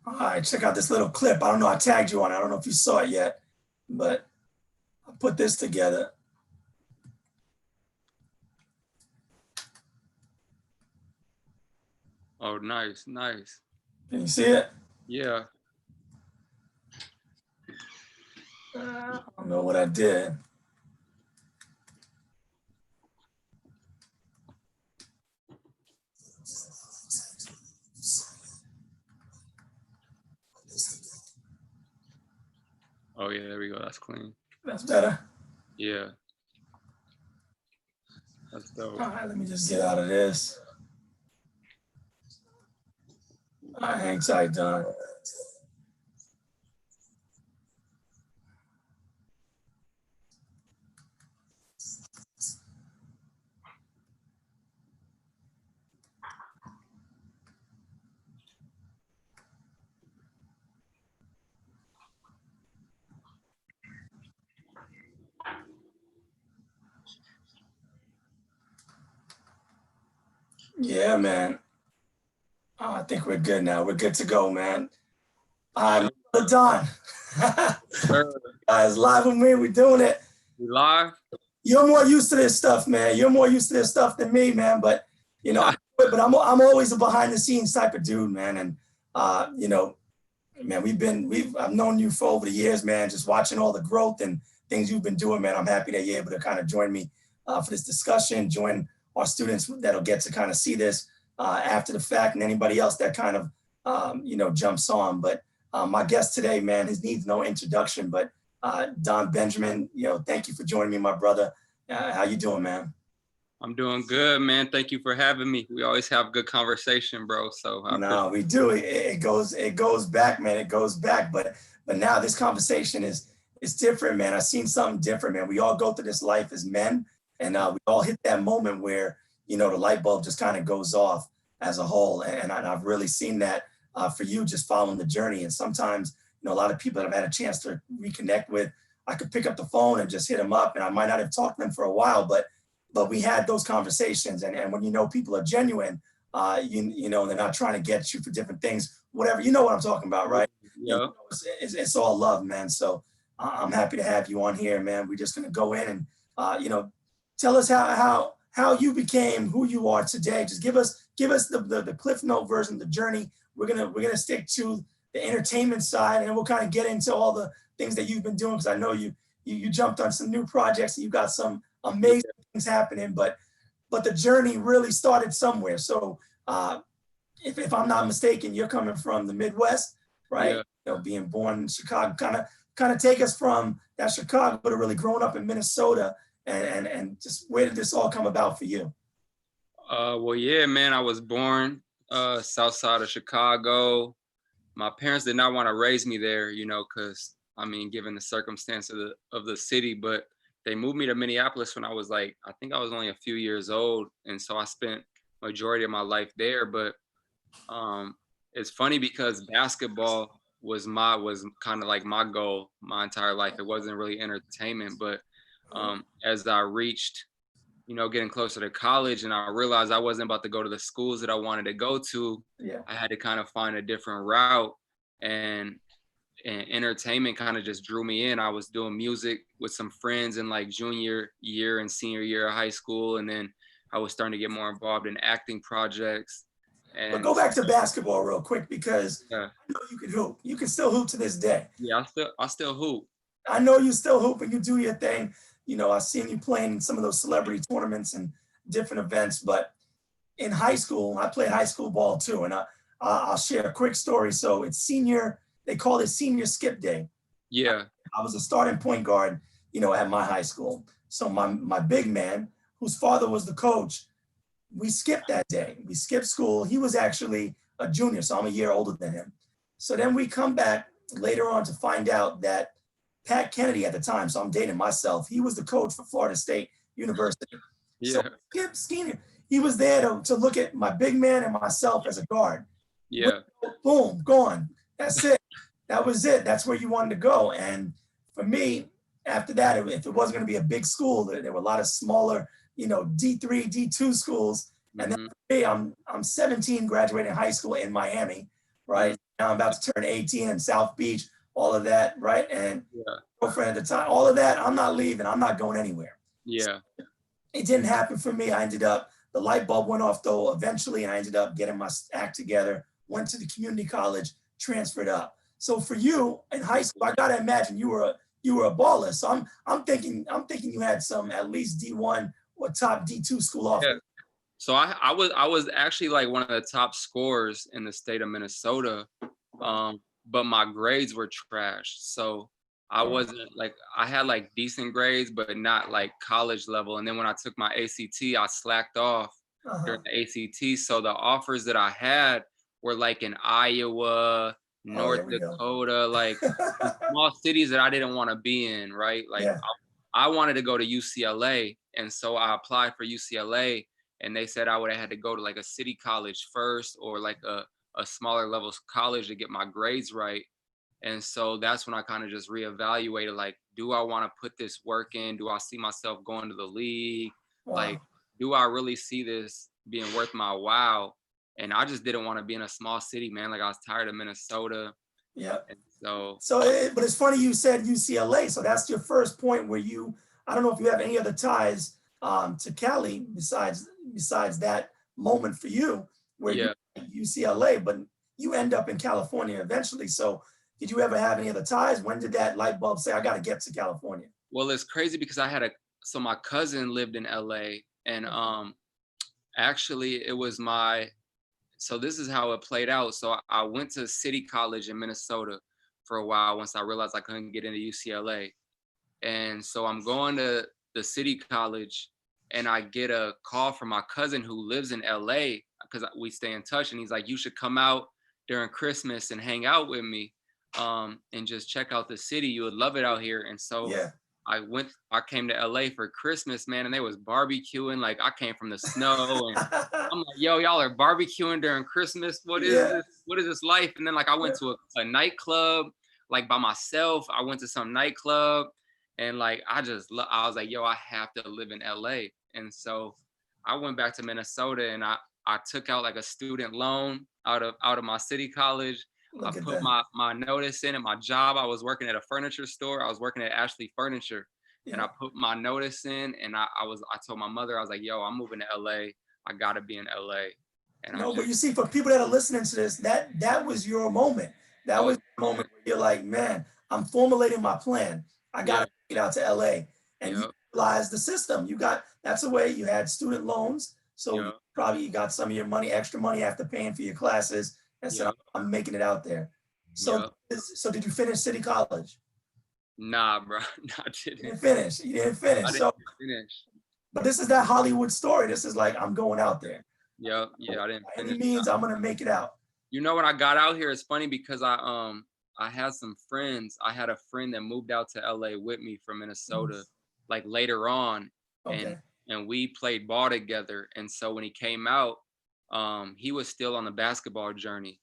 All right, check out this little clip. I don't know, I tagged you on it. I don't know if you saw it yet, but I put this together. Oh, nice, nice. Can you see it? Yeah. I don't know what I did. Oh yeah, there we go. That's clean. That's better. Yeah. That's dope. All right, let me just get out of this. All right, hang tight, Don. Yeah, man. Oh, I think we're good now. We're good to go, man. All right, Don. Guys, live with me. We're doing it. We live? You're more used to this stuff, man. You're more used to this stuff than me, man. But you know, but I'm always a behind the scenes type of dude, man. And you know, man, I've known you for over the years, man. Just watching all the growth and things you've been doing, man. I'm happy that you're able to kind of join me for this discussion, join our students that'll get to kind of see this after the fact, and anybody else that kind of you know, jumps on. But my guest today, man, his needs no introduction, but Don Benjamin, you know, thank you for joining me, my brother. How you doing, man? I'm doing good, man. Thank you for having me. We always have good conversation, bro. So no, we do. It goes back, man. It goes back. But now this conversation is different, man. I've seen something different, man. We all go through this life as men, and we all hit that moment where, you know, the light bulb just kind of goes off as a whole. And I've really seen that for you, just following the journey. And sometimes, you know, a lot of people that I've had a chance to reconnect with, I could pick up the phone and just hit them up, and I might not have talked to them for a while, but we had those conversations. And when you know people are genuine, you know, they're not trying to get you for different things, whatever, you know what I'm talking about, right? Yeah. You know, it's all love, man. So I'm happy to have you on here, man. We're just gonna go in and you know, tell us how you became who you are today. Just give us the Cliff Note version, the journey. We're gonna stick to the entertainment side, and we'll kind of get into all the things that you've been doing, because I know you jumped on some new projects and you got some amazing things happening, but the journey really started somewhere. So if I'm not mistaken, you're coming from the Midwest, right? Yeah. You know, being born in Chicago, kind of take us from that Chicago to really growing up in Minnesota, and just where did this all come about for you? Well, yeah, man, I was born south side of Chicago. My parents did not want to raise me there, you know, because I mean, given the circumstance of the city, but they moved me to Minneapolis when I was like, I think I was only a few years old, and so I spent majority of my life there. But it's funny because basketball was kind of like my goal my entire life. It wasn't really entertainment, but as I reached, you know, getting closer to college, and I realized I wasn't about to go to the schools that I wanted to go to. Yeah. I had to kind of find a different route, and entertainment kind of just drew me in. I was doing music with some friends in like junior year and senior year of high school, and then I was starting to get more involved in acting projects. And but go back to basketball real quick, because yeah, I know you can hoop. You can still hoop to this day. yeah, I still hoop. I know you still hoop and you do your thing. You know, I've seen you playing in some of those celebrity tournaments and different events. But in high school, I played high school ball too. And I'll share a quick story. So it's senior, they call it senior skip day. Yeah. I was a starting point guard, you know, at my high school. So my big man, whose father was the coach, we skipped that day. We skipped school. He was actually a junior, so I'm a year older than him. So then we come back later on to find out that Pat Kennedy at the time, so I'm dating myself, he was the coach for Florida State University. Yeah. So Skip Skinner, he was there to look at my big man and myself as a guard. Yeah. Boom, gone. That's it. That was it. That's where you wanted to go. And for me, after that, if it wasn't going to be a big school, there were a lot of smaller, you know, D3, D2 schools. And then for me, I'm 17, graduating high school in Miami, right? Now I'm about to turn 18 in South Beach, all of that, right? And Yeah. girlfriend at the time, all of that, I'm not leaving. I'm not going anywhere. Yeah. It didn't happen for me. I ended up, the light bulb went off though eventually, and I ended up getting my act together, went to the community college, transferred up. So for you in high school, I gotta imagine you were a baller. So I'm thinking you had some at least D1 or top D2 school Yeah. offers. So I was actually like one of the top scorers in the state of Minnesota, but my grades were trash. So I wasn't like, I had like decent grades, but not like college level. And then when I took my ACT, I slacked off during the ACT. So the offers that I had were like in Iowa, Oh, North here we go. Dakota, like small cities that I didn't want to be in, right? Like Yeah. I wanted to go to UCLA. And so I applied for UCLA, and they said I would have had to go to like a city college first, or like a smaller levels college to get my grades right. And so that's when I kind of just reevaluated, like, do I want to put this work in? Do I see myself going to the league? Like, Wow. do I really see this being worth my while? And I just didn't want to be in a small city, man. Like, I was tired of Minnesota. Yeah. And so So, but it's funny you said UCLA. So that's your first point where you, I don't know if you have any other ties to Cali besides that moment for you where you yeah. UCLA, but you end up in California eventually. So did you ever have any other ties? When did that light bulb say, I got to get to California? Well, it's crazy because so my cousin lived in LA, and actually it was so this is how it played out. So I went to City College in Minnesota for a while once I realized I couldn't get into UCLA. And so I'm going to the City College, and I get a call from my cousin who lives in LA, because we stay in touch. And he's like, you should come out during Christmas and hang out with me, and just check out the city. You would love it out here. And so Yeah. I came to LA for Christmas, man, and they was barbecuing. Like, I came from the snow, and I'm like, yo, y'all are barbecuing during Christmas. What is Yeah. this? What is this life? And then like I went to a nightclub, like by myself. I went to some nightclub, and like I was like, yo, I have to live in LA. And so I went back to Minnesota, and I took out like a student loan out of my city college. I Look at put that. my notice in at my job. I was working at a furniture store. I was working at Ashley Furniture. And Yeah. I put my notice in, and I told my mother, I was like, yo, I'm moving to LA. I gotta be in LA. And I No, but just, you see, for people that are listening to this, that was your moment. That that was was the moment where you're like, man, I'm formulating my plan. I got yeah, to get out to LA. And you yeah, utilize the system. That's the way you had student loans. So yeah, you got some of your money, extra money after paying for your classes, and said, yeah, I'm making it out there. So, yeah. so did you finish City College? Nah, bro. I You didn't. didn't finish. You didn't finish. I didn't So, finish. but this is that Hollywood story. This is like, I'm going out there. Yeah, yeah, I didn't By any finish. means, I'm going to make it out. You know, when I got out here, it's funny because I had some friends. I had a friend that moved out to LA with me from Minnesota, like later on, and Okay. and we played ball together. And so when he came out, he was still on the basketball journey,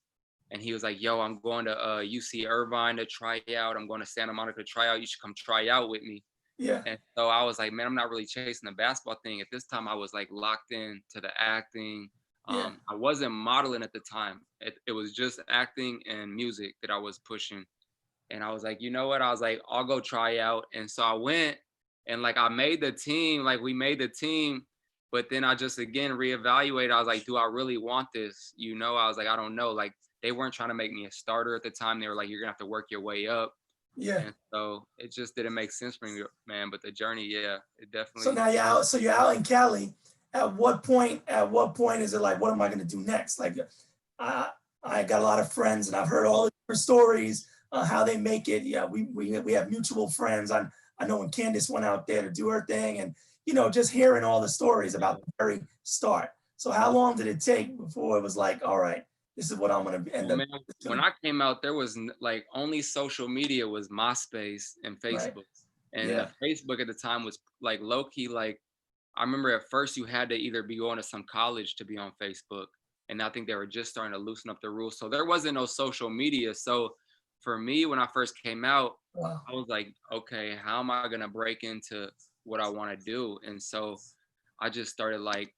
and he was like, "Yo, I'm going to UC Irvine to try out. I'm going to Santa Monica to try out. You should come try out with me." Yeah. And so I was like, man, I'm not really chasing the basketball thing. At this time, I was like locked in to the acting. Yeah. I wasn't modeling at the time. It was just acting and music that I was pushing. And I was like, you know what? I was like, I'll go try out. And so I went, and like I made the team, like we made the team. But then I just again reevaluated. I was like, do I really want this? You know, I was like, I don't know. Like, they weren't trying to make me a starter at the time. They were like, you're gonna have to work your way up. Yeah. And so it just didn't make sense for me, man. But the journey, yeah, it So definitely. now you're out. So you're out in Cali. At what point? At what point is it like, what am I going to do next? Like, I I got a lot of friends, and I've heard all the different stories how they make it. Yeah, we have mutual friends. I know when Candace went out there to do her thing, and just hearing all the stories about the very start. So how long did it take before it was like, all right, this is what I'm going to end Well, up man, when I came out, there was like only social media was MySpace and right? Facebook. And the Yeah, Facebook at the time was like low key. Like, I remember at first you had to either be going to some college to be on Facebook. And I think they were just starting to loosen up the rules. So there wasn't no social media. So for me, when I first came out, wow, I was like, okay, how am I gonna break into what I want to do? And so I just started like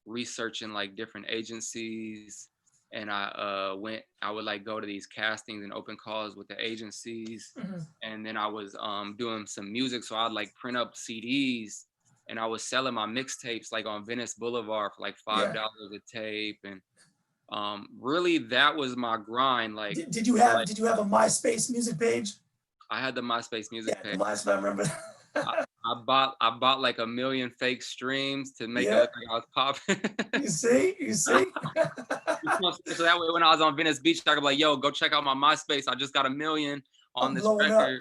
researching like different agencies, and I would like go to these castings and open calls with the agencies. Mhm. And then I was doing some music, so I'd like print up CDs, and I was selling my mixtapes like on Venice Boulevard for like Yeah. $5 a tape. And really that was my grind, like Did you for have like did you have a MySpace music page? I had the MySpace music Yeah, the page. MySpace. I remember. I, I bought like 1 million fake streams to make it Yeah. look like I was popping. You see? You see? So that way when I was on Venice Beach, I could be like, yo, go check out my MySpace. I just got 1 million on I'm this blowing up. record,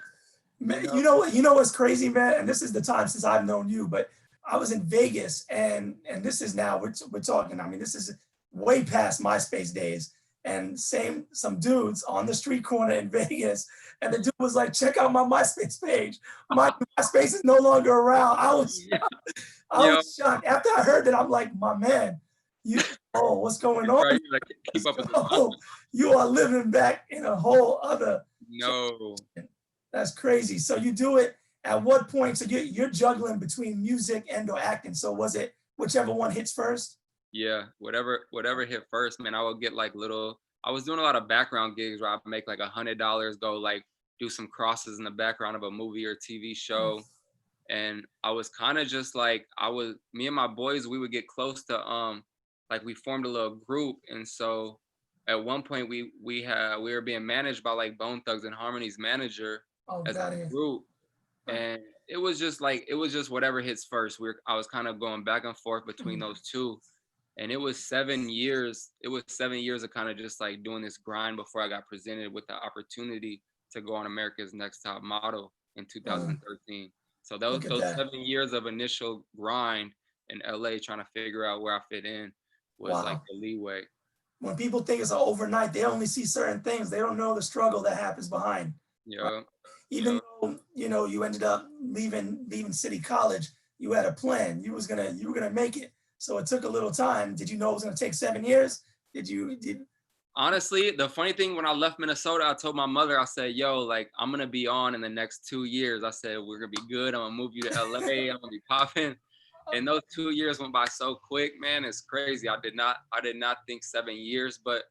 you Man, know? you know what's crazy, man? And this is the time since I've known you, but I was in Vegas, and this is now we're talking. I mean, this is way past MySpace days. And some dudes on the street corner in Vegas, and the dude was like, "Check out my MySpace page. My MySpace is no longer around." I Yo, was shocked. After I heard that, I'm like, "My man, you what's going on? bro, you like keep up with the Oh, you are living back in a whole other." no. That's crazy. So you do it at what point? So you're juggling between music and or acting. So was it whichever one hits first? Yeah, whatever hit first, man. I would get like I was doing a lot of background gigs where I'd make like $100, go like do some crosses in the background of a movie or TV show. And I was kind of just like, me and my boys, we would get close to like we formed a little group. And so at one point we were being managed by like Bone Thugs and Harmony's manager Oh, as got a it. group. And it was just whatever hits first. I was kind of going back and forth between those two. And it was 7 years. It was 7 years of kind of just like doing this grind before I got presented with the opportunity to go on America's Next Top Model in 2013. So Look at those that. 7 years of initial grind in LA trying to figure out where I fit in was like Wow. the leeway. When people think it's an overnight, they only see certain things. They don't know the struggle that happens behind. Right? Yeah. Even though you ended up leaving City College, you had a plan. You were gonna make it. So it took a little time. Did you know it was gonna take 7 years? Did Honestly, the funny thing, when I left Minnesota, I told my mother, I said, yo, like, I'm going to be on in the next 2 years. I said, we're going to be good. I'm going to move you to LA. I'm going to be popping. And those 2 years went by so quick, man. It's crazy. I did not think 7 years, but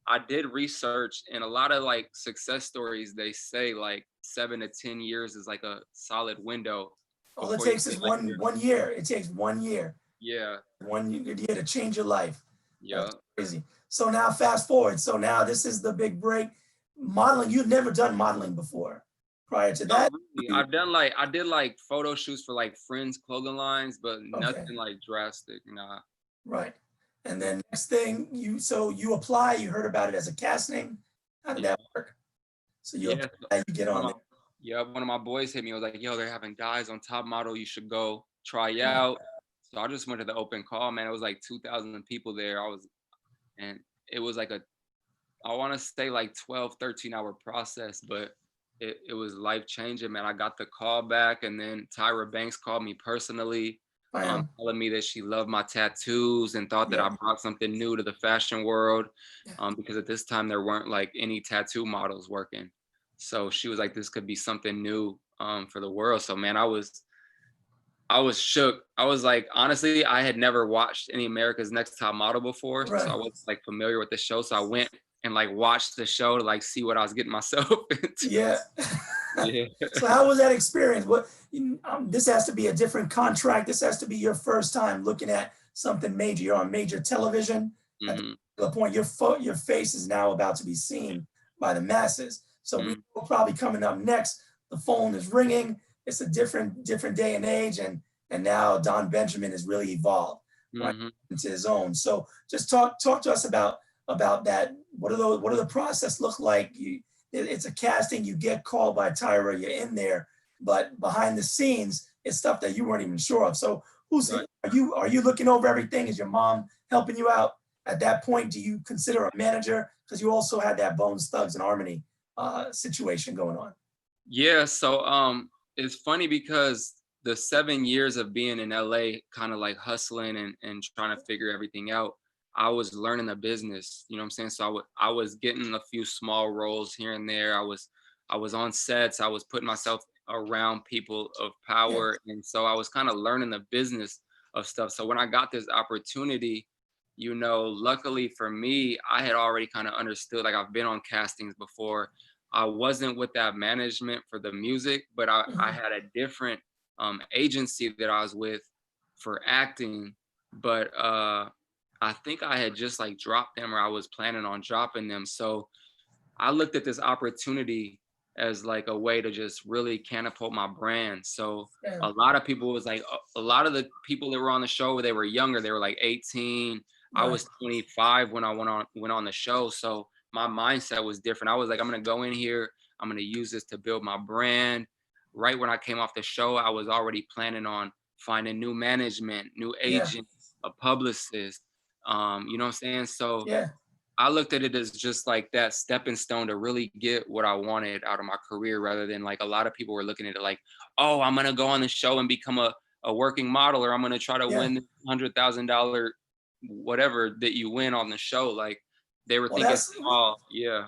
I did research, and a lot of like success stories, they say like 7 to 10 years is like a solid window all it before you takes is get like one year. It takes 1 year. yeah, 1 year to change your life. yeah. That's crazy. So now fast forward. So now this is the big break. Modeling, you've never done modeling before. Prior to that, Not really. I did like photo shoots for like friends' clothing lines, but okay, nothing like drastic. Nah. right. And then next thing you apply, you heard about it as a casting. How did Yeah. that work? So you Yeah. apply, you get One on of my, there. yeah, one of my boys hit me. Was like, "Yo, they're having guys on Top Model. You should go try Oh, out." So I just went to the open call, man. It was like 2,000 people there. And it was like I want to say like 12, 13-hour process, but it was life changing, man. I got the call back, and then Tyra Banks called me personally, bam. telling me that she loved my tattoos and thought that Yeah, I brought something new to the fashion world, yeah. because at this time there weren't like any tattoo models working. So she was like, this could be something new for the world. So man, I was shook. I was like, honestly, I had never watched any America's Next Top Model before, so Right. I wasn't like familiar with the show. So I went and like watched the show to like see what I was getting myself into. Yeah. Yeah. So how was that experience? This has to be a different contract. This has to be your first time looking at something major. You're on major television. At Hmm. the point your face is now about to be seen by the masses. So we Hmm. know probably coming up next. The phone is ringing. It's a different day and age, and now Don Benjamin has really evolved right Hmm. into his own. So just talk to us about that. What are the process look like? It's a casting. You get called by Tyra. You're in there, but behind the scenes, it's stuff that you weren't even sure of. So Right. are you looking over everything? Is your mom helping you out? At that point, do you consider a manager? Because you also had that Bones Thugs and Harmony situation going on. Yeah. So it's funny because the 7 years of being in LA, kind of like hustling and trying to figure everything out, I was learning the business. You know what I'm saying? So I was getting a few small roles here and there. I was on sets. I was putting myself around people of Yeah. power, and so I was kind of learning the business of stuff. So when I got this opportunity, you know, luckily for me, I had already kind of understood, like I've been on castings before. I wasn't with that management for the music, but I Mhm. had a different agency that I was with for acting. But I think I had just like dropped them, or I was planning on dropping them. So I looked at this opportunity as like a way to just really catapult my brand. So Yeah. a lot of people was like a lot of the people that were on the show, they were younger. They were like 18. I Right. was 25 when I went on the show. So my mindset was different. I was like, I'm gonna go in here. I'm gonna use this to build my brand. Right when I came off the show, I was already planning on finding new management, new Yeah. agent, a publicist. You know what I'm saying? So Yeah. I looked at it as just like that stepping stone to really get what I wanted out of my career, rather than like a lot of people were looking at it like, oh, I'm gonna go on the show and become a working model, or I'm gonna try to Yeah. win the $100,000 whatever that you win on the show. Like they were Well, thinking, that's oh yeah,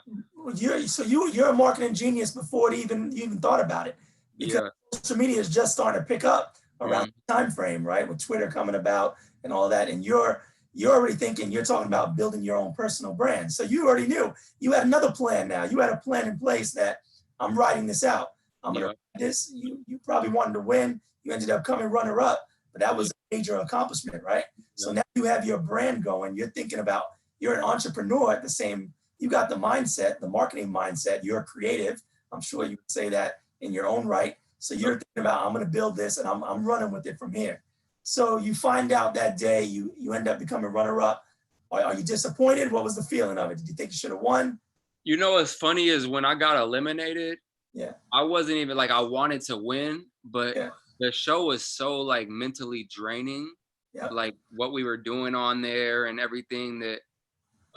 you're a marketing genius before you even thought about it, because yeah, social media is just starting to pick up around mm, the time frame, right? With Twitter coming about and all that, and you're already thinking, you're talking about building your own personal brand. So you already knew you had another plan now. You had a plan in place that I'm writing this out. I'm gonna yeah, write this. You probably wanted to win. You ended up coming runner up, but that yeah, was a major accomplishment, right? So yeah, now you have your brand going. You're thinking about, you're an entrepreneur at the same, you got the mindset, the marketing mindset. You're creative. I'm sure you would say that in your own right. So yeah. you're thinking about, I'm going to build this and I'm running with it from here. So you find out that day, you end up becoming runner up. Are you disappointed? What was the feeling of it? Did you think you should have won? You know what's funny is when I got eliminated, Yeah, I wasn't even like I wanted to win, but yeah, the show was so like mentally draining, yeah. like what we were doing on there and everything, that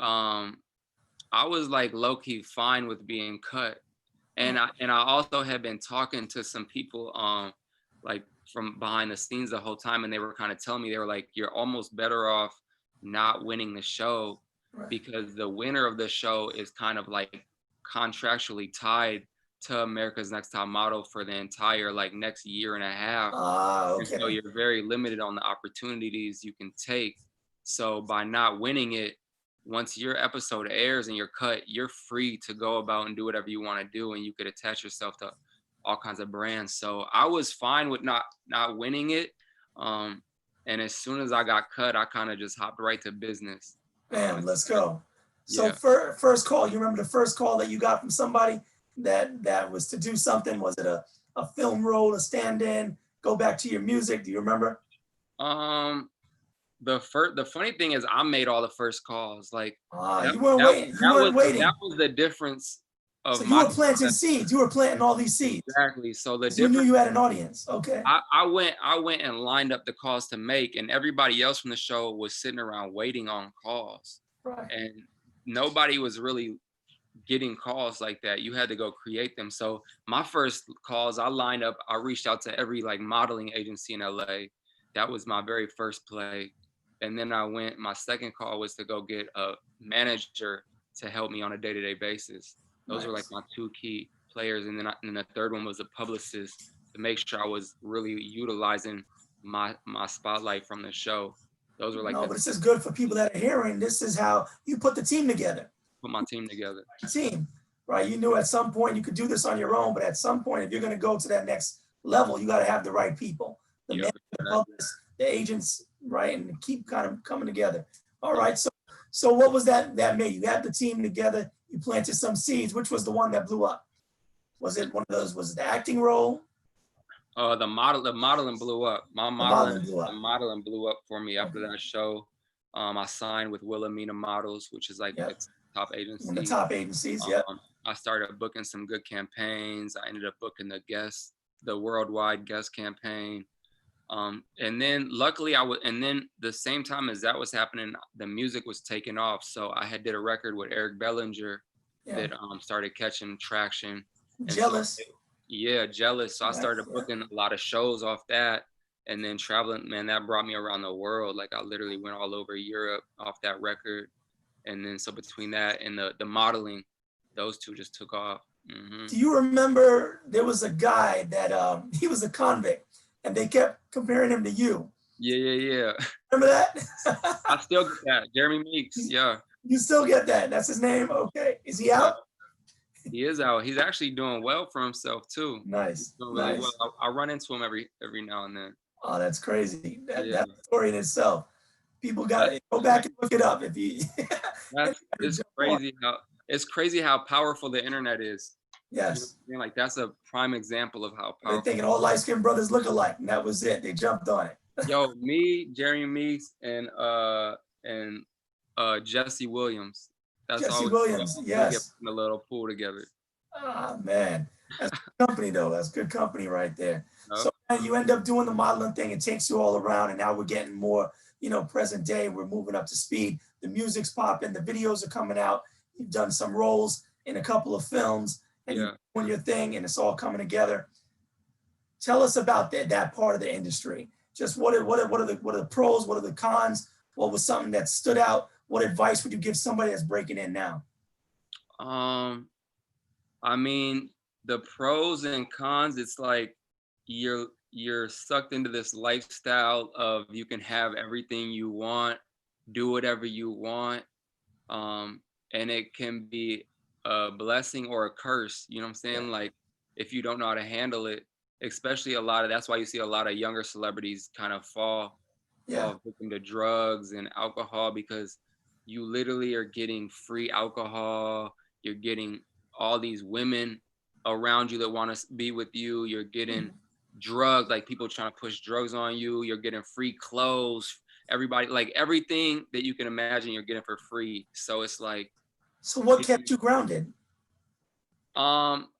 um I was like low key fine with being cut. Oh, And I also had been talking to some people like from behind the scenes the whole time, and they were kind of telling me, they were like, you're almost better off not winning the show, right. because the winner of the show is kind of like contractually tied to America's Next Top Model for the entire like next year and a half. Ah, And so okay. you're very limited on the opportunities you can take. So by not winning it, once your episode airs and you're cut, you're free to go about and do whatever you want to do, and you could attach yourself to all kinds of brands. So I was fine with not winning it. Um, and as soon as I got cut, I kind of just hopped right to business. Bam, let's go. So Yeah. first call, you remember the first call that you got from somebody that was to do something? Was it a film role, a stand-in? Go back to your music. Do you remember? Um, the funny thing is I made all the first calls. Like Ah, that you weren't that waiting. You that was weren't that waiting. was the difference So of you my were planting success. seeds. You were planting all these seeds Exactly. So the because you knew difference, you had an audience. Okay. I went and lined up the calls to make, and everybody else from the show was sitting around waiting on calls, Right. and nobody was really getting calls like that. You had to go create them. So my first calls, I lined up, I reached out to every like modeling agency in LA. That was my very first play. And then my second call was to go get a manager to help me on a day-to-day basis. Those were like Nice. my two key players. And then the third one was a publicist to make sure I was really utilizing my spotlight from the show. Those were like No, the but this is good for people that are hearing. This is how you put the team together. put my team together. Team, right? You knew at some point you could do this on your own, but at some point, if you're going to go to that next level, you got to have the right people, the Yep. manager, the publicist, the agents, right? And keep kind of coming together. All right. So what was that made? You had the team together. You planted some seeds. Which was the one that blew up? Was it one of those? Was it the acting role? The modeling blew up. The modeling blew The up. modeling blew up for me after Okay. that show. I signed with Wilhelmina Models, which is like Yep. a top One of the agency. top agencies. Yep. I started booking some good campaigns. I ended up booking the worldwide guest campaign. And then luckily and then the same time as that was happening, the music was taking off. So I had did a record with Eric Bellinger Yeah. that started catching traction. And so Jealous. yeah, jealous. So I Right. started Yeah. booking a lot of shows off that. And then traveling, man, that brought me around the world. Like I literally went all over Europe off that record. And then so between that and the modeling, those two just took off. Hmm. Do you remember there was a guy that he was a convict and they kept comparing him to you? Yeah, yeah, yeah. Remember I that? still get that. Jeremy Meeks. Yeah. You still get that. That's his name. Okay. Is he Yeah. out? He is out. He's actually doing well for himself too. He's Nice. doing really well. Nice. I run into him every now and then. Oh, that's crazy. Yeah. That's a story in itself. People got That's to go back and look it up if you that's anybody it's jump on. crazy how powerful the internet is. You know what Yes. I mean? Like that's a prime example of how They powerful. thinking all light skinned brothers look alike, and that was it. They jumped on it. Yo, me, Jeremy Meeks, and Jesse Williams. That's Jesse always Williams. we get Yes. in a little pool together. Ah, man. That's good company, though. That's good company right there. Yup. So man, you end up doing the modeling thing. It takes you all around, and now we're getting more, present day. We're moving up to speed. The music's popping. The videos are coming out. You've done some roles in a couple of films, and you're Yeah. doing your thing, and it's all coming together. Tell us about that part of the industry. Just what are the pros? What are the cons? What was something that stood out? What advice would you give somebody that's breaking in now? Um, I mean, the pros and cons, it's like you're sucked into this lifestyle of you can have everything you want, do whatever you want. Um, and it can be a blessing or a curse, you know what I'm Yeah, saying? Like if you don't know how to handle it, especially that's why you see a lot of younger celebrities kind of yeah, fall victim to drugs and alcohol because you literally are getting free alcohol, you're getting all these women around you that want to be with you, you're getting mhm. drugs, like people trying to push drugs on you, you're getting free clothes, everybody, like everything that you can imagine you're getting for free. So it's like So what you, kept you grounded?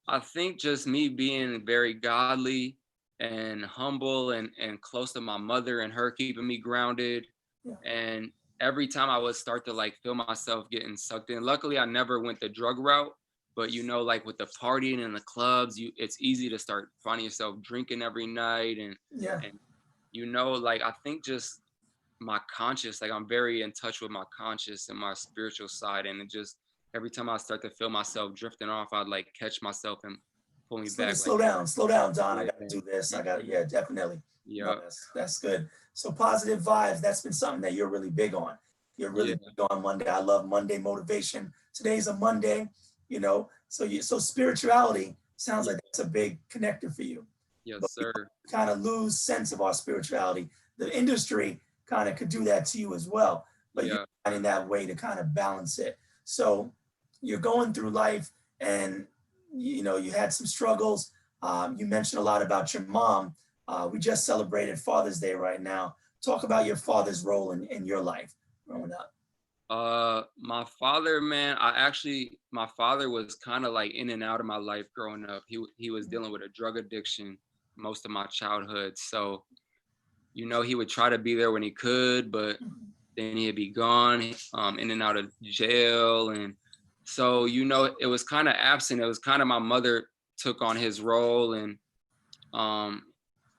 I think just me being very godly and humble and close to my mother and her keeping me grounded. Yeah, And every time I would start to like feel myself getting sucked in. Luckily, I never went the drug route, but like with the partying and the clubs, it's easy to start finding yourself drinking every night yeah. and like I think just my conscious, like I'm very in touch with my conscious and my spiritual side, and it just every time I start to feel myself drifting off, I'd like catch myself and pull me back. Like, Slow down, Don. I yeah, got to do this. I got, mhm, yeah, definitely. No, yeah, that's good. So positive vibes. That's been something that you're really big on. You're really yeah, big on Monday. I love Monday motivation. Today's a Monday, so spirituality sounds yeah, like that's a big connector for you. yes, But we sir. kind of lose sense of our spirituality. The industry kind of could do that to you as well, but you're Yeah, finding that way to kind of balance it. So you're going through life, and you had some struggles. You mentioned a lot about your mom. We just celebrated Father's Day right now. Talk about your father's role in your life growing up. my father, man, my father was kind of like in and out of my life growing up. He was dealing with a drug addiction most of my childhood, so he would try to be there when he could, but then he'd be gone, in and out of jail. And so, it was kind of absent. It was kind of my mother took on his role. And um,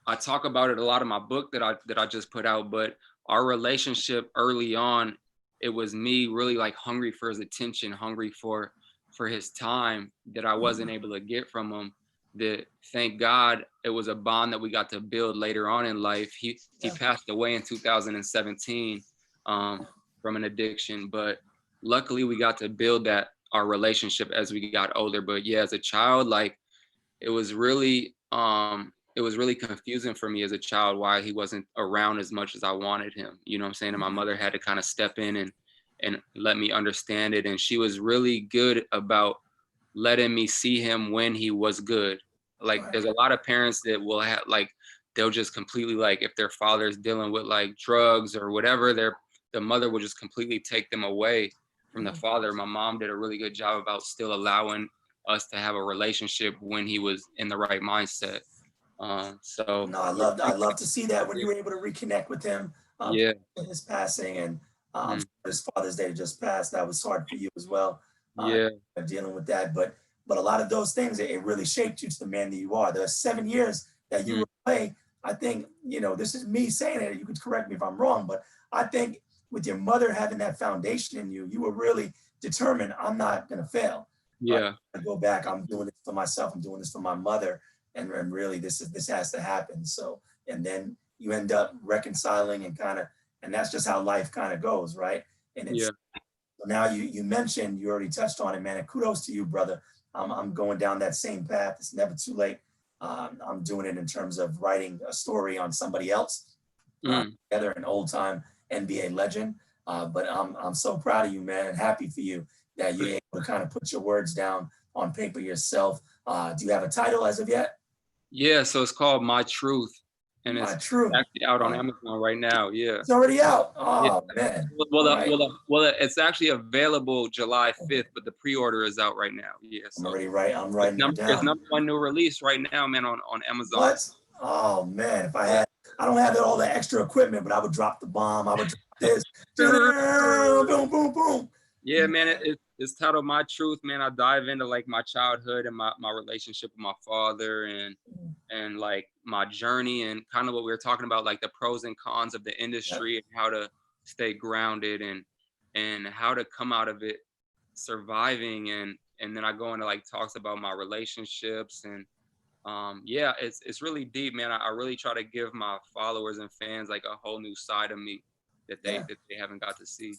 I talk about it a lot in my book that I just put out, but our relationship early on, it was me really like hungry for his attention, hungry for his time that I wasn't able to get from him. That thank God it was a bond that we got to build later on in life. He Yeah, passed away in 2017 from an addiction, but luckily we got to build that our relationship as we got older. But yeah, as a child, like it was really confusing for me as a child why he wasn't around as much as I wanted him. You know what I'm saying? And my mother had to kind of step in and let me understand it. And she was really good about letting me see him when he was good. Like right. there's a lot of parents that will have like they'll just completely like if their father's dealing with like drugs or whatever, the mother will just completely take them away from the father. My mom did a really good job about still allowing us to have a relationship when he was in the right mindset. So No, yeah, I love to see that when you were able to reconnect with him, yeah, in his passing, and mm, his Father's Day just passed. That was hard for you as well, uh, yeah, dealing with that. But a lot of those things, it really shaped you to the man that you are. The 7 years that you mm, were away, I think, this is me saying it. You could correct me if I'm wrong, but I think with your mother having that foundation in you, you were really determined. I'm not going to fail. Right? yeah, I go back. I'm doing this for myself. I'm doing this for my mother, and really, this has to happen. So, and then you end up reconciling and that's just how life kind of goes, right? And it's Yeah. now you mentioned, you already touched on it, man, and kudos to you, brother. I'm going down that same path. It's never too late. I'm doing it in terms of writing a story on somebody else, Mm. together an old time NBA legend. But I'm so proud of you, man, and happy for you that you're able to kind of put your words down on paper yourself. Do you have a title as of yet? Yeah, so it's called My Truth, and My it's truth. actually out on Amazon right now. Yeah. It's already out. Yeah. Oh man. Well, All right. it's actually available July 5th, but the pre-order is out right now. Yeah, I'm so already right. I'm it's writing it it's down. number one new release right now, man, on Amazon. What? Oh man, if I don't have all the extra equipment, but I would drop the bomb. I would drop this. Boom, boom, boom. Yeah, man, it's titled My Truth, man. I dive into like my childhood and my relationship with my father and like my journey and kind of what we were talking about, like the pros and cons of the industry and how to stay grounded and how to come out of it surviving and then I go into like talks about my relationships and yeah, it's really deep, man. I really try to give my followers and fans like a whole new side of me that Yeah. they haven't got to see.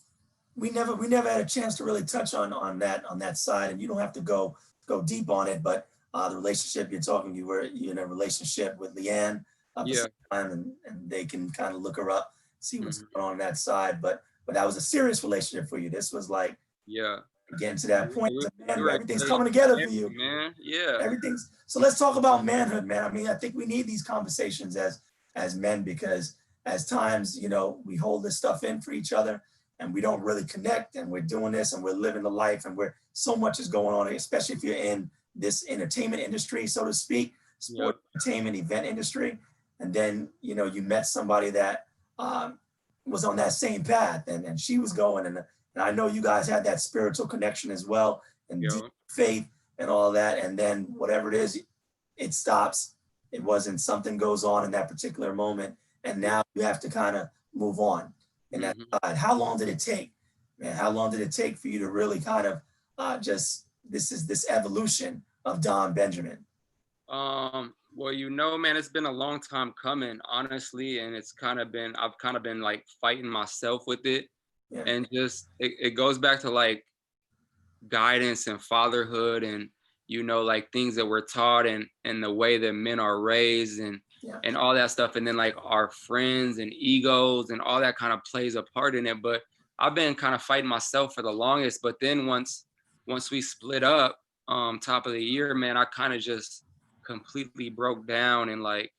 We never had a chance to really touch on that side, and you don't have to go deep on it, but the relationship you're in a relationship with Leanne for Yeah. some time, and they can kind of look her up, see what's Mhm. going on that side. But that was a serious relationship for you. This was like Yeah. getting to that point, man, We where were everything's excited, coming together for you. man. Yeah. Everything's so. Let's talk about manhood, man. I mean, I think we need these conversations as men, because as times, we hold this stuff in for each other and we don't really connect, and we're doing this and we're living the life, and we're so much is going on, especially if you're in this entertainment industry, so to speak, Yeah. sport entertainment event industry. And then you met somebody that was on that same path, and she was going, and I know you guys had that spiritual connection as well, and deep Yeah. faith and all that. And then whatever it is, it stops. It wasn't, something goes on in that particular moment, and now you have to kind of move on in that Mhm. side. How long did it take, man? How long did it take for you to really kind of just, this evolution of Don Benjamin? Well, man, it's been a long time coming, honestly, and I've kind of been like fighting myself with it, Yeah, and just it goes back to like guidance and fatherhood and like things that we're taught and the way that men are raised yeah, and all that stuff and then like our friends and egos and all that kind of plays a part in it. But I've been kind of fighting myself for the longest, but then once we split up top of the year, man, I kind of just completely broke down and like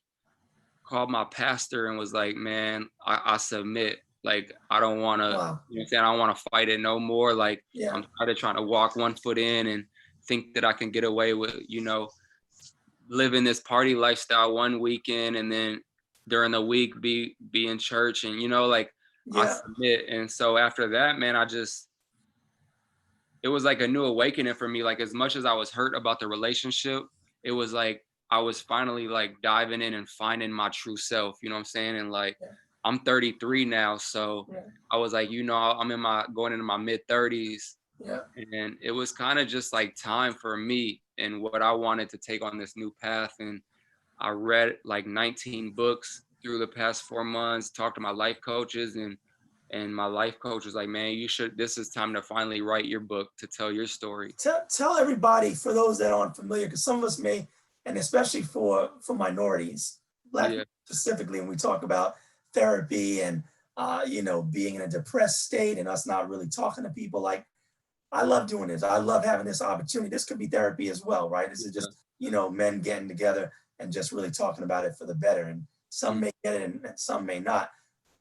called my pastor and was like, man, I submit. Like, I don't want to, wow, you know what I'm saying? I don't want to fight it no more. Like, yeah, I'm tired of trying to walk one foot in and think that I can get away with, living this party lifestyle one weekend and then during the week be in church and, like I yeah, submit. And so after that, man, it was like a new awakening for me. Like, as much as I was hurt about the relationship, it was like I was finally like diving in and finding my true self, you know what I'm saying? And like yeah, I'm 33 now, so yeah, I was like, I'm going into my mid 30s, yeah, and it was kind of just like time for me and what I wanted to take on this new path. And I read like 19 books through the past 4 months, talked to my life coaches, and my life coach was like, man, this is time to finally write your book, to tell your story. tell everybody, for those that aren't familiar, because some of us may, and especially for minorities, Black Yeah. people specifically, when we talk about therapy and being in a depressed state and us not really talking to people, like, I love doing this. I love having this opportunity. This could be therapy as well, right? This is Yeah. just, men getting together and just really talking about it for the better. And some Mm. may get it and some may not.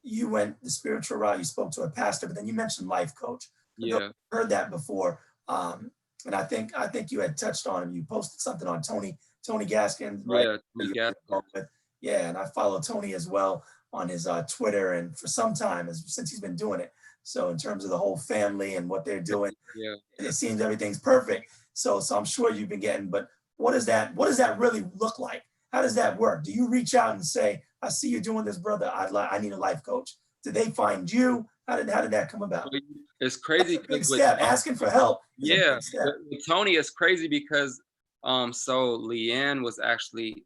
You went the spiritual route, you spoke to a pastor, but then you mentioned life coach. For those Yeah. who heard that before. And I think you had touched on him. You posted something on Tony Gaskins, right? Yeah. You Tony were Gaskins. with. Yeah, and I follow Tony as well on his Twitter, and for some time, since he's been doing it. So in terms of the whole family and what they're doing, Yeah. it seems everything's perfect. So I'm sure you've been getting, but what does that really look like? How does that work? Do you reach out and say, I see you doing this, brother. I need a life coach. Did they find you? How did that come about? It's That's crazy a big because step. Asking for help is a yeah, big step. with Tony is crazy because so Leanne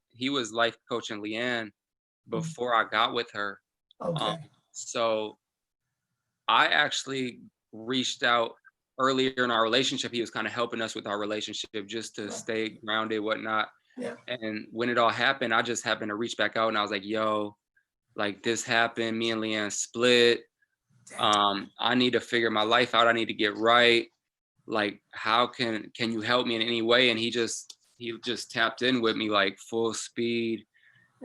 he was life coaching Leanne before I got with her. Um, Okay. so I actually reached out earlier in our relationship. He was kind of helping us with our relationship just to Right. stay grounded, whatnot. Yeah. And when it all happened, I just happened to reach back out and I was like, yo, like this happened. Me and Leanne split. Damn. I need to figure my life out. I need to get right. Like, how can you help me in any way? And he just tapped in with me like full speed.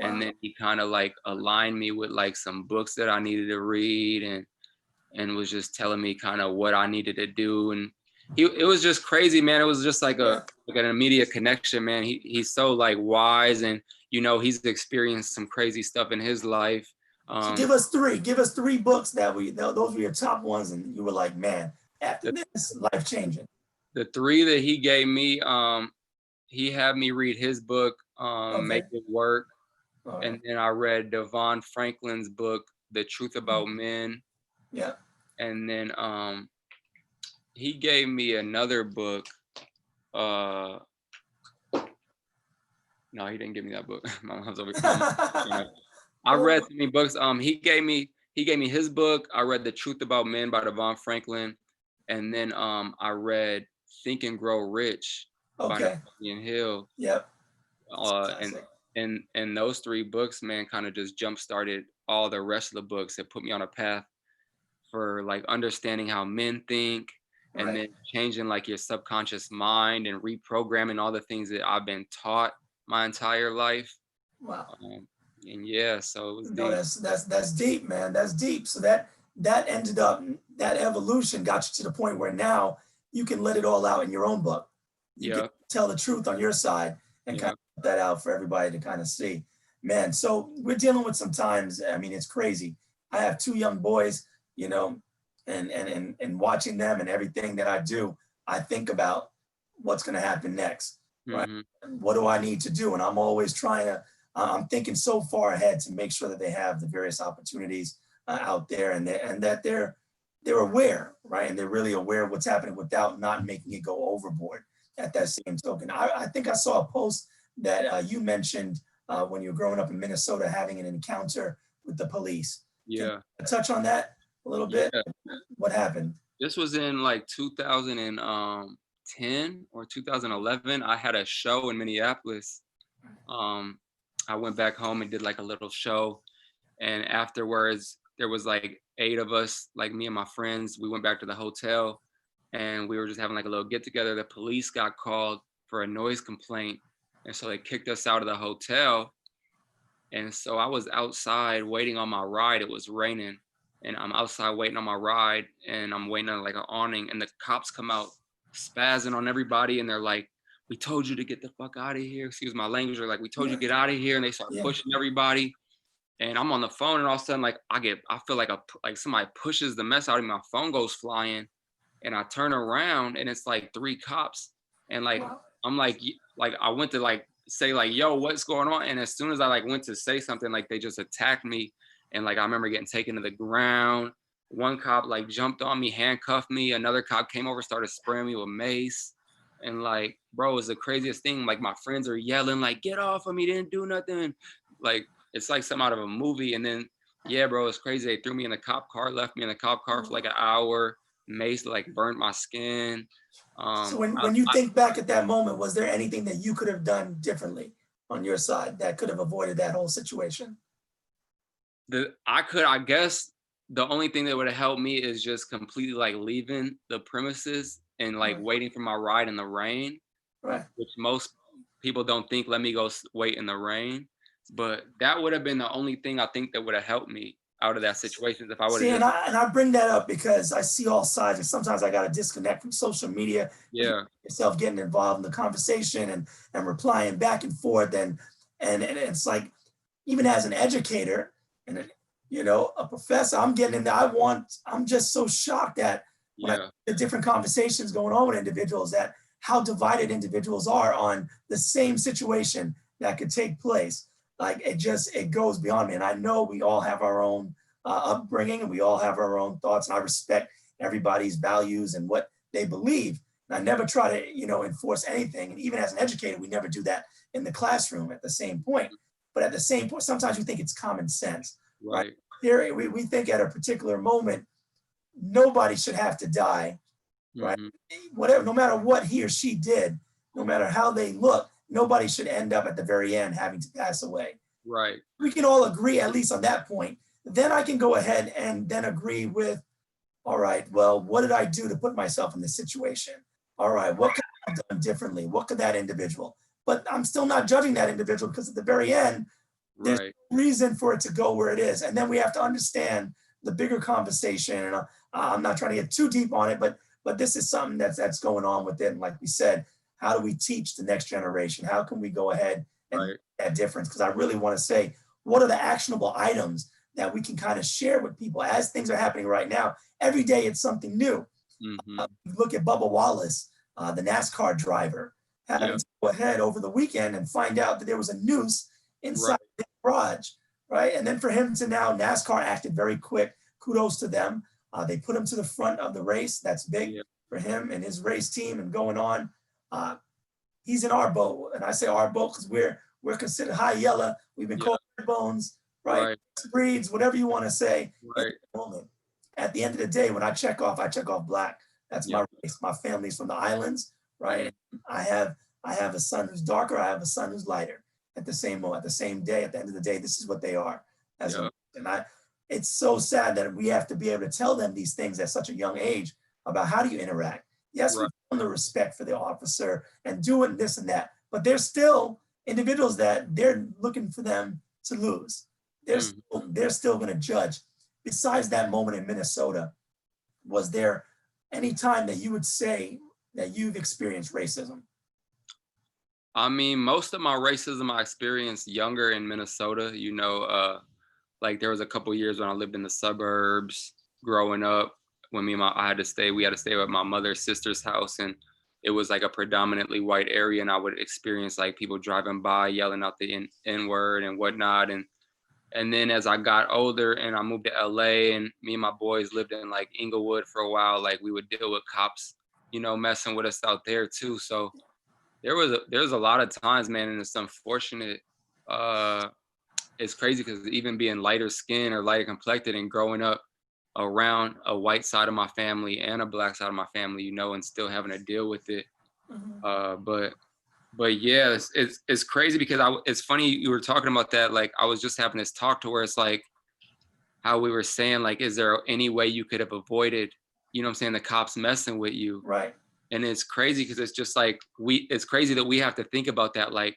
And Wow. then he kind of like aligned me with like some books that I needed to read and was just telling me kind of what I needed to do. And it was just crazy, man. It was just like Yeah. like an immediate connection, man. He's so like wise and he's experienced some crazy stuff in his life. So Um, give us three books those were your top ones, and you were like, man, after the, this, life changing. the three that he gave me, he had me read his book, Okay. Make It Work. All right. And then I read Devon Franklin's book, The Truth About Men. Yeah. And then he gave me another book. No, he didn't give me that book. My mom's over. I read so many books. He gave me his book. I read The Truth About Men by Devon Franklin, and then I read Think and Grow Rich by Okay. Napoleon Hill. Yep. And Classic. and those three books, man, kind of just jump started all the rest of the books. It put me on a path for like understanding how men think, and Right. then changing like your subconscious mind and reprogramming all the things that I've been taught my entire life. Wow. And yeah, so it was No, deep. that's deep, man. That's deep. So that ended up, that evolution got you to the point where now you can let it all out in your own book. You can Yeah, tell the truth on your side and kind yeah, of put that out for everybody to kind of see. Man, so we're dealing with sometimes, I mean, it's crazy. I have two young boys, you know, and watching them and everything that I do, I think about what's going to happen next, right? hmm What do I need to do? And I'm always trying to, I'm thinking so far ahead to make sure that they have the various opportunities out there, and that they're aware, right? And they're really aware of what's happening without not making it go overboard. At that same token, I think I saw a post that you mentioned when you were growing up in Minnesota, having an encounter with the police. Can yeah, you touch on that a little bit? yeah. What happened? This was in like 2010 or 2011. I had a show in Minneapolis. Um, I went back home and did like a little show, and afterwards there was like 8 of us, like me and my friends. We went back to the hotel and we were just having like a little get together. The police got called for a noise complaint, and so they kicked us out of the hotel. And so I was outside waiting on my ride. It was raining, and I'm outside waiting on my ride, and I'm waiting on like an awning, and the cops come out spazzing on everybody, and they're like, "We told you to get the fuck out of here." Excuse my language. They're like, "We told you Yeah, to get out of here," and they start yeah, pushing everybody. And I'm on the phone, and all of a sudden, like I feel like somebody pushes the mess out of me. My phone goes flying, and I turn around, and it's like 3 cops, and like wow, I'm like I went to like say like, "Yo, what's going on?" And as soon as I like went to say something, like they just attacked me, and like I remember getting taken to the ground. One cop like jumped on me, handcuffed me. Another cop came over, started spraying me with mace, and like, bro, it was the craziest thing. Like my friends are yelling, like, "Get off of me! Didn't do nothing!" Like it's like something out of a movie. And then yeah, bro, it's crazy. They threw me in the cop car, left me in the cop car for like an hour. Mace like burnt my skin. So Um, when you think back at that moment, was there anything that you could have done differently on your side that could have avoided that whole situation? I guess the only thing that would have helped me is just completely like leaving the premises and like Right, waiting for my ride in the rain, right. which most people don't think, let me go wait in the rain. But that would have been the only thing I think that would have helped me out of that situation if I would See, have and just, I bring that up because I see all sides, and sometimes I got to disconnect from social media. You yeah, yourself getting involved in the conversation and replying back and forth, and it's like, even as an educator and a professor, I'm getting into. I'm just so shocked at when I yeah, the different conversations going on with individuals, that how divided individuals are on the same situation that could take place. Like it goes beyond me, and I know we all have our own upbringing, and we all have our own thoughts, and I respect everybody's values and what they believe. And I never try to enforce anything, and even as an educator, we never do that in the classroom at the same point. but at the same point, sometimes you think it's common sense, right? Right. Here, we think at a particular moment, nobody should have to die, right? Hmm. Whatever, no matter what he or she did, no matter how they look, nobody should end up at the very end having to pass away. Right. We can all agree at least on that point. Then I can go ahead and then agree with, all right, well, what did I do to put myself in this situation? All right, what could I have done differently? What could that individual? But I'm still not judging that individual because at the very end, there's Right. reason for it to go where it is. And then we have to understand the bigger conversation. And I'm not trying to get too deep on it, but this is something that's going on with it. And like we said, how do we teach the next generation? How can we go ahead and Right. make that difference? Because I really want to say, what are the actionable items that we can kind of share with people as things are happening right now? Every day it's something new. Hmm. Look at Bubba Wallace, the NASCAR driver, having Yeah. to go ahead over the weekend and find out that there was a noose inside Right. the garage, right? And then for him to now, NASCAR acted very quick. Kudos to them. They put him to the front of the race. That's big Yeah. for him and his race team and going on. Uh, he's in our boat, and I say our boat because we're considered high yellow. We've been Yeah. called bones, right? Right. Breeds, whatever you want to say. Right. Moment. At the end of the day, when I check off black. That's Yeah. my race. My family's from the islands, right? I have a son who's darker. I have a son who's lighter. At the same moment, at the same day, at the end of the day, this is what they are. Yeah. It's so sad that we have to be able to tell them these things at such a young age about how do you interact. Yes, we Right. want the respect for the officer and doing this and that, but there's still individuals that they're looking for them to lose. They're still going to judge. Besides that moment in Minnesota, was there any time that you would say that you've experienced racism? I mean, most of my racism I experienced younger in Minnesota. Like there was a couple years when I lived in the suburbs growing up. When I had to stay, we had to stay at my mother's sister's house, and it was like a predominantly white area, and I would experience like people driving by yelling out the N word and whatnot, and then as I got older and I moved to LA, and me and my boys lived in like Inglewood for a while, like we would deal with cops, messing with us out there too. So there's a lot of times, man, and it's unfortunate. It's crazy because even being lighter skinned or lighter complected and growing up around a white side of my family and a black side of my family, and still having to deal with it. Mhm. But yeah, it's crazy because it's funny you were talking about that. Like I was just having this talk to where it's like how we were saying, like, is there any way you could have avoided, what I'm saying, the cops messing with you? Right. And it's crazy because it's just like it's crazy that we have to think about that. Like,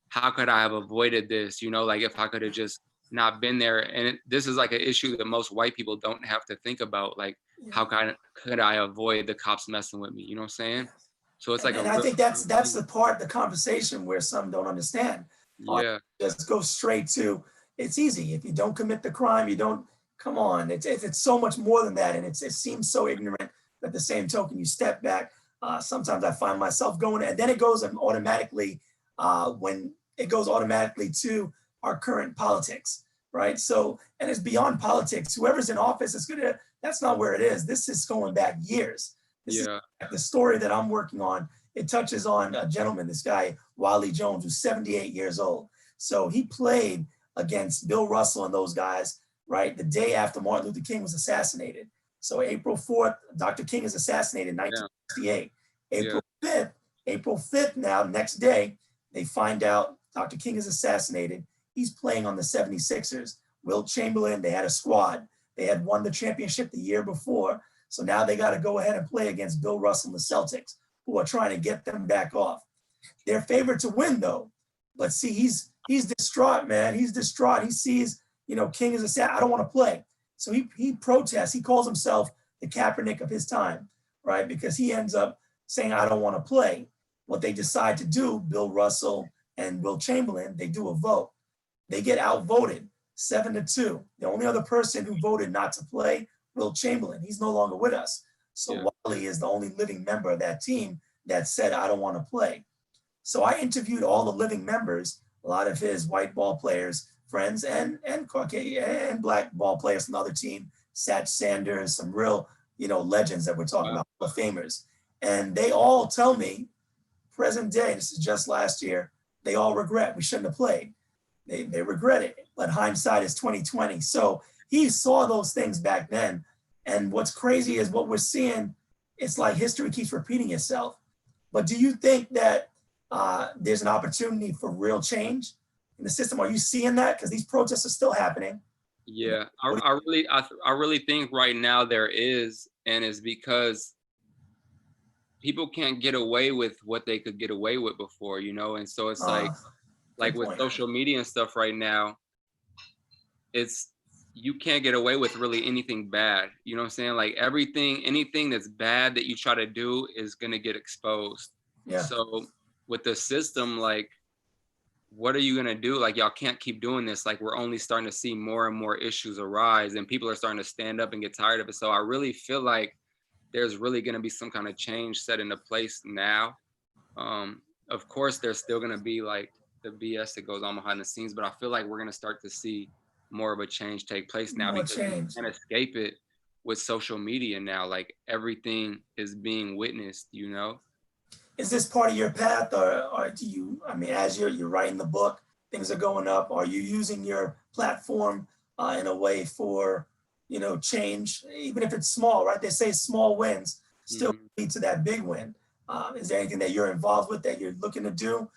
how could I have avoided this? Like if I could have just not been there. And this is like an issue that most white people don't have to think about. Like, how could I avoid the cops messing with me? You know what I'm saying? So it's like And I think that's the part of the conversation where some don't understand. Yeah. Just go straight to, it's easy. If you don't commit the crime, you don't, come on. It's so much more than that. And it seems so ignorant. At the same token, you step back. Sometimes I find myself going, and then it goes automatically to our current politics, right? So, and it's beyond politics. Whoever's in office is that's not where it is. This is going back years. This is the story that I'm working on. It touches on a gentleman, this guy, Wiley Jones, who's 78 years old. So he played against Bill Russell and those guys, right? The day after Martin Luther King was assassinated. So April 4th, Dr. King is assassinated in 1968. April 5th now, next day, they find out Dr. King is assassinated. He's playing on the 76ers. Wilt Chamberlain, they had a squad. They had won the championship the year before. So now they got to go ahead and play against Bill Russell and the Celtics, who are trying to get them back off. They're favored to win, though. But see, he's distraught, man. He's distraught. He sees, King is assassinated. I don't want to play. So he protests. He calls himself the Kaepernick of his time, right? Because he ends up saying, I don't want to play. What they decide to do, Bill Russell and Wilt Chamberlain, they do a vote. They get outvoted 7-2. The only other person who voted not to play, Wilt Chamberlain. He's no longer with us. So Wiley is the only living member of that team that said, I don't want to play. So I interviewed all the living members, a lot of his white ball players, friends, and Caucasian and black ball players from the other team, Satch Sanders, some real, legends that we're talking about, the famers. And they all tell me, present day, this is just last year, they all regret we shouldn't have played. they regret it. But hindsight is 2020. So he saw those things back then. And what's crazy is what we're seeing. It's like history keeps repeating itself. But do you think that there's an opportunity for real change in the system? Are you seeing that? Because these protests are still happening. Yeah, I really think right now there is, and it's because people can't get away with what they could get away with before, you know? And so it's like Good with point. social media and stuff right now, it's you can't get away with really anything bad. You know what I'm saying? Like anything that's bad that you try to do is gonna get exposed. Yeah. So with the system, like, what are you gonna do? Like, y'all can't keep doing this. Like, we're only starting to see more and more issues arise, and people are starting to stand up and get tired of it. So I really feel like there's really gonna be some kind of change set into place now. Of course, there's still gonna be like the BS that goes on behind the scenes, but I feel like we're gonna start to see more of a change take place now More because change. you can't escape it with social media now. Like everything is being witnessed, you know? Is this part of your path, or do you? I mean, as you're writing the book, things are going up. Are you using your platform in a way for change, even if it's small, right? They say small wins still lead to that big win. Is there anything that you're involved with that you're looking to do?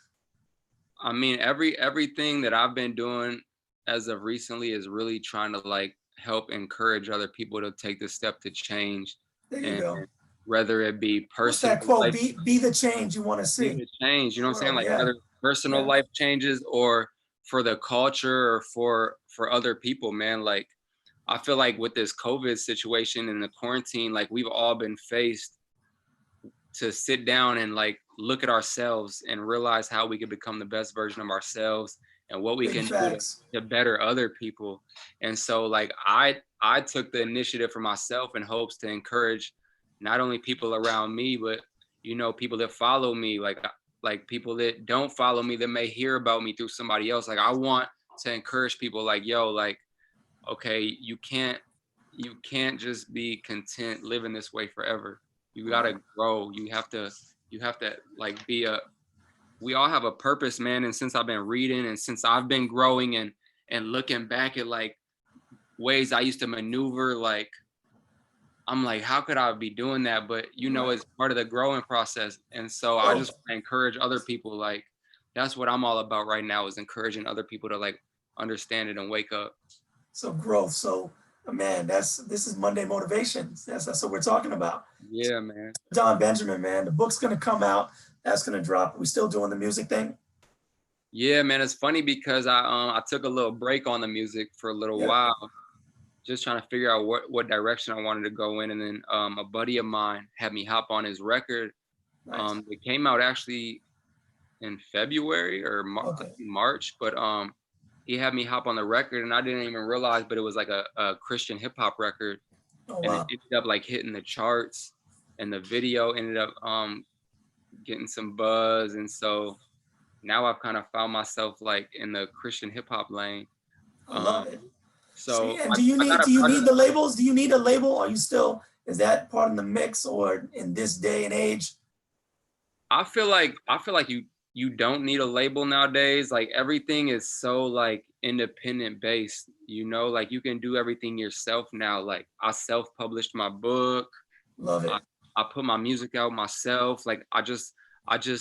I mean, everything that I've been doing as of recently is really trying to like help encourage other people to take the step to change, There you and go. whether it be What's personal that quote? life, Be the change you want to be see. the change, you know what I'm saying? Like Yeah, whether personal yeah. life changes or for the culture or for other people, man. Like I feel like with this COVID situation and the quarantine, like we've all been faced to sit down and like look at ourselves and realize how we could become the best version of ourselves and what we Big can do facts. to better other people. And so like I took the initiative for myself in hopes to encourage not only people around me, but people that follow me, like people that don't follow me that may hear about me through somebody else. Like I want to encourage people like, yo, like, okay, you can't just be content living this way forever. You gotta grow. You have to like we all have a purpose, man. And since I've been reading and since I've been growing and looking back at like ways I used to maneuver, like I'm like, how could I be doing that? But it's part of the growing process. And so I just want to encourage other people. Like that's what I'm all about right now, is encouraging other people to like understand it and wake up. So growth. So man, this is Monday Motivations. That's what we're talking about. Yeah, man. Don Benjamin, man, the book's gonna come out. That's gonna drop. We still doing the music thing? Yeah, man. It's funny because I took a little break on the music for a little while, just trying to figure out what direction I wanted to go in. And then a buddy of mine had me hop on his record. Nice. It came out actually in February or March, but he had me hop on the record and I didn't even realize, but it was like a Christian hip hop record. Oh, And wow. it ended up like hitting the charts, and the video ended up getting some buzz. And so now I've kind of found myself like in the Christian hip hop lane. I love it. So See, and I got a do you need project. the labels? Do you need a label? Are you still, is that part of the mix, or in this day and age? I feel like you don't need a label nowadays. Like everything is so like independent based, like you can do everything yourself now. Like I self-published my book. Love it. I put my music out myself. Like I just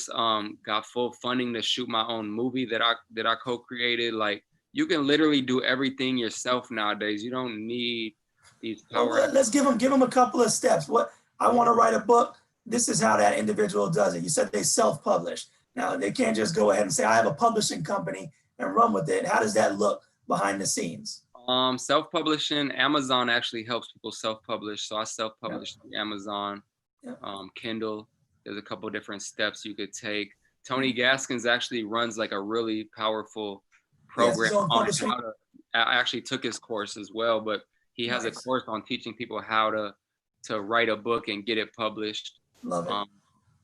got full funding to shoot my own movie that I co-created. Like you can literally do everything yourself nowadays. You don't need these Well, power. let's give them a couple of steps. What I want to write a book. This is how that individual does it. You said they self-publish. Now they can't just go ahead and say I have a publishing company and run with it. How does that look behind the scenes? Self-publishing, Amazon actually helps people self-publish. So I self-published through Amazon, Kindle. There's a couple different steps you could take. Tony Gaskins actually runs like a really powerful program on how to. I actually took his course as well, but he has a course on teaching people how to write a book and get it published. Love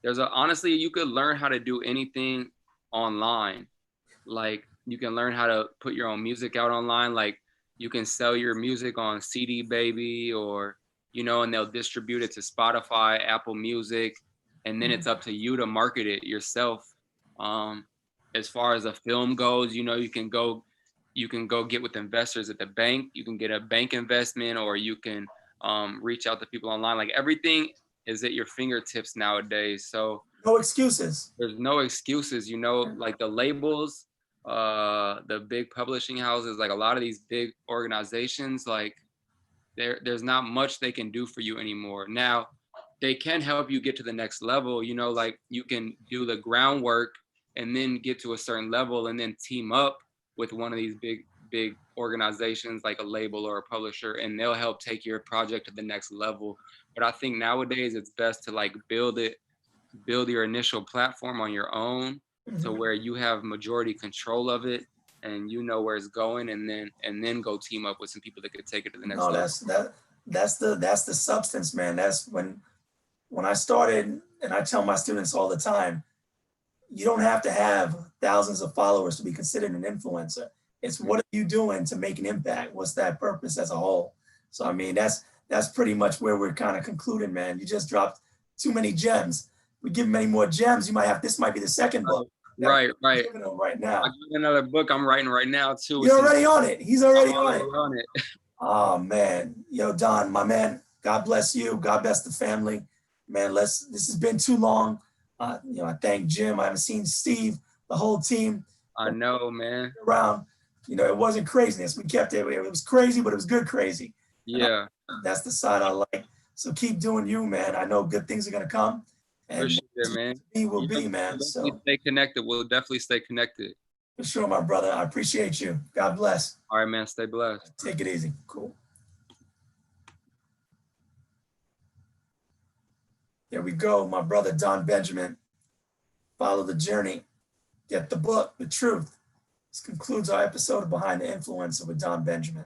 it. Honestly, you could learn how to do anything online. Like you can learn how to put your own music out online. Like you can sell your music on CD Baby or, and they'll distribute it to Spotify, Apple Music, and then it's up to you to market it yourself. As far as a film goes, you can go you can go get with investors at the bank. You can get a bank investment, or you can reach out to people online. Like everything is at your fingertips nowadays. So No excuses. there's no excuses, you know, like the labels, the big publishing houses, like a lot of these big organizations, like there's not much they can do for you anymore. Now, they can help you get to the next level, you know, like you can do the groundwork and then get to a certain level and then team up with one of these big organizations like a label or a publisher, and they'll help take your project to the next level. But I think nowadays it's best to like build your initial platform on your own to where you have majority control of it and you know where it's going, and then go team up with some people that could take it to the next No, level. that's the substance, man. That's when I started, and I tell my students all the time, you don't have to have thousands of followers to be considered an influencer. It's what are you doing to make an impact? What's that purpose as a whole? So I mean, that's pretty much where we're kind of concluding, man. You just dropped too many gems. We give many more gems. This might be the second book. Right. Right now. I got another book I'm writing right now too. You're already on it. He's already on it. On it. Oh man, yo, Don, my man. God bless you. God bless the family, man. This has been too long. I thank Jim. I haven't seen Steve, the whole team. I know, man. Around, it wasn't craziness. We kept it. It was crazy, but it was good crazy. Yeah. That's the side I like. So keep doing you, man. I know good things are gonna come. And sure, man. Will be, man. So stay connected. We'll definitely stay connected. For sure, my brother. I appreciate you. God bless. All right, man. Stay blessed. Take it easy. Cool. There we go, my brother Don Benjamin. Follow the journey. Get the book, The Truth. This concludes our episode of Behind the Influencer with Don Benjamin.